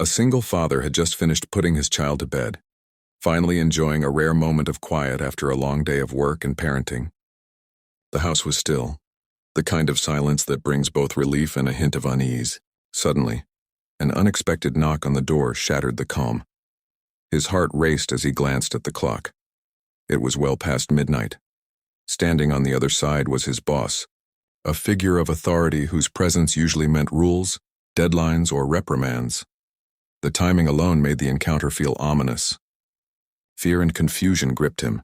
A single father had just finished putting his child to bed, finally enjoying a rare moment of quiet after a long day of work and parenting. The house was still, the kind of silence that brings both relief and a hint of unease. Suddenly, an unexpected knock on the door shattered the calm. His heart raced as he glanced at the clock. It was well past midnight. Standing on the other side was his boss, a figure of authority whose presence usually meant rules, deadlines, or reprimands. The timing alone made the encounter feel ominous. Fear and confusion gripped him.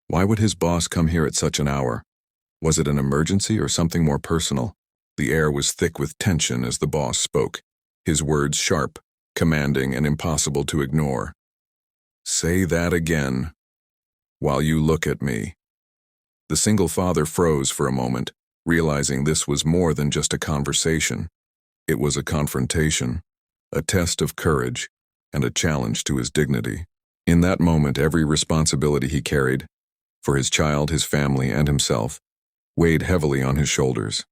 Why would his boss come here at such an hour? Was it an emergency or something more personal? The air was thick with tension as the boss spoke, his words sharp, commanding, and impossible to ignore. "Say that again, while you look at me." The single father froze for a moment, realizing this was more than just a conversation. It was a confrontation, a test of courage, and a challenge to his dignity. In that moment, every responsibility he carried, for his child, his family, and himself, weighed heavily on his shoulders.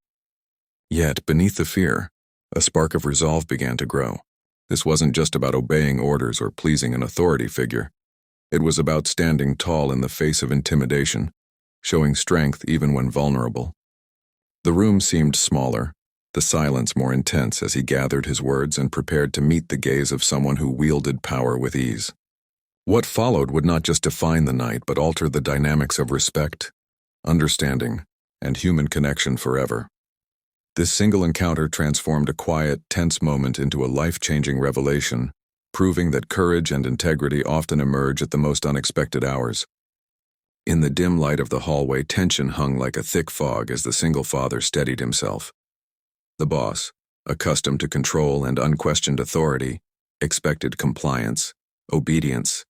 Yet, beneath the fear, a spark of resolve began to grow. This wasn't just about obeying orders or pleasing an authority figure. It was about standing tall in the face of intimidation, showing strength even when vulnerable. The room seemed smaller, the silence more intense as he gathered his words and prepared to meet the gaze of someone who wielded power with ease. What followed would not just define the night, but alter the dynamics of respect, understanding, and human connection forever. This single encounter transformed a quiet, tense moment into a life-changing revelation, proving that courage and integrity often emerge at the most unexpected hours. In the dim light of the hallway, tension hung like a thick fog as the single father steadied himself. The boss, accustomed to control and unquestioned authority, expected compliance, obedience,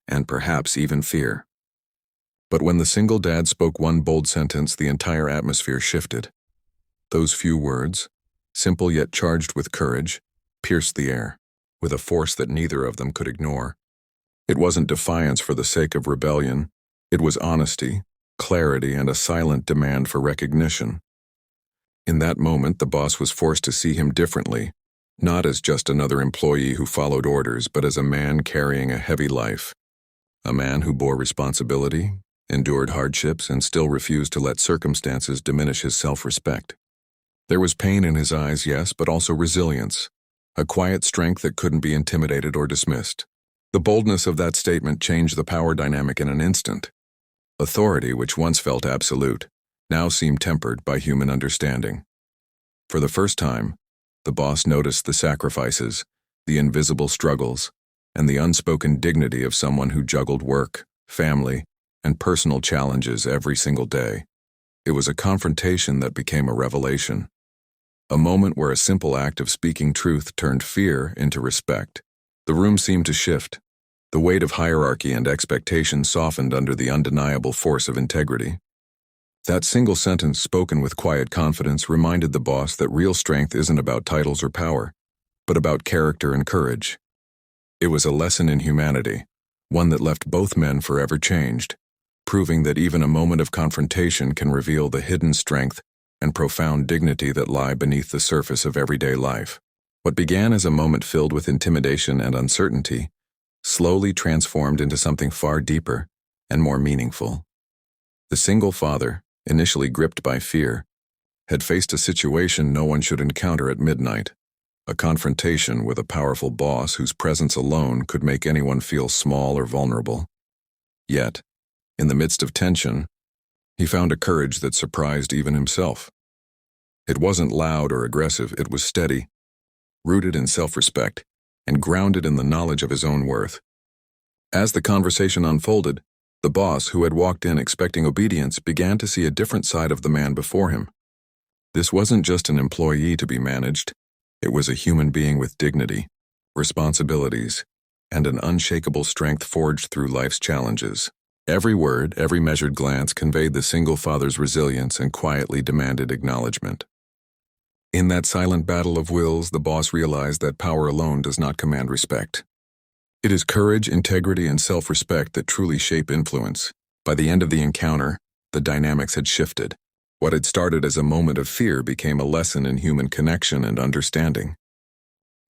and perhaps even fear. But when the single dad spoke one bold sentence, the entire atmosphere shifted. Those few words, simple yet charged with courage, pierced the air, with a force that neither of them could ignore. It wasn't defiance for the sake of rebellion. It was honesty, clarity, and a silent demand for recognition. In that moment, the boss was forced to see him differently, not as just another employee who followed orders, but as a man carrying a heavy life. A man who bore responsibility, endured hardships, and still refused to let circumstances diminish his self-respect. There was pain in his eyes, yes, but also resilience, a quiet strength that couldn't be intimidated or dismissed. The boldness of that statement changed the power dynamic in an instant. Authority, which once felt absolute, now seemed tempered by human understanding. For the first time, the boss noticed the sacrifices, the invisible struggles, and the unspoken dignity of someone who juggled work, family, and personal challenges every single day. It was a confrontation that became a revelation. A moment where a simple act of speaking truth turned fear into respect. The room seemed to shift. The weight of hierarchy and expectation softened under the undeniable force of integrity. That single sentence, spoken with quiet confidence, reminded the boss that real strength isn't about titles or power, but about character and courage. It was a lesson in humanity, one that left both men forever changed, proving that even a moment of confrontation can reveal the hidden strength and profound dignity that lie beneath the surface of everyday life. What began as a moment filled with intimidation and uncertainty slowly transformed into something far deeper and more meaningful. The single father, initially gripped by fear, had faced a situation no one should encounter at midnight, a confrontation with a powerful boss whose presence alone could make anyone feel small or vulnerable. Yet, in the midst of tension, he found a courage that surprised even himself. It wasn't loud or aggressive, it was steady, rooted in self-respect, and grounded in the knowledge of his own worth. As the conversation unfolded, the boss, who had walked in expecting obedience, began to see a different side of the man before him. This wasn't just an employee to be managed. It was a human being with dignity, responsibilities, and an unshakable strength forged through life's challenges. Every word, every measured glance conveyed the single father's resilience and quietly demanded acknowledgement. In that silent battle of wills, the boss realized that power alone does not command respect. It is courage, integrity, and self-respect that truly shape influence. By the end of the encounter, the dynamics had shifted. What had started as a moment of fear became a lesson in human connection and understanding.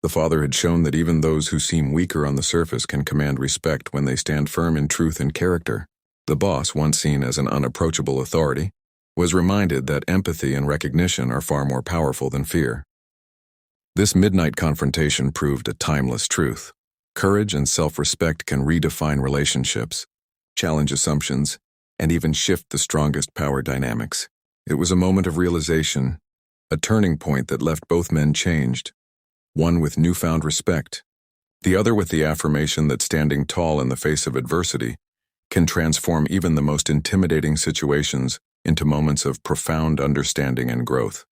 The father had shown that even those who seem weaker on the surface can command respect when they stand firm in truth and character. The boss, once seen as an unapproachable authority, was reminded that empathy and recognition are far more powerful than fear. This midnight confrontation proved a timeless truth. Courage and self-respect can redefine relationships, challenge assumptions, and even shift the strongest power dynamics. It was a moment of realization, a turning point that left both men changed, one with newfound respect, the other with the affirmation that standing tall in the face of adversity can transform even the most intimidating situations into moments of profound understanding and growth.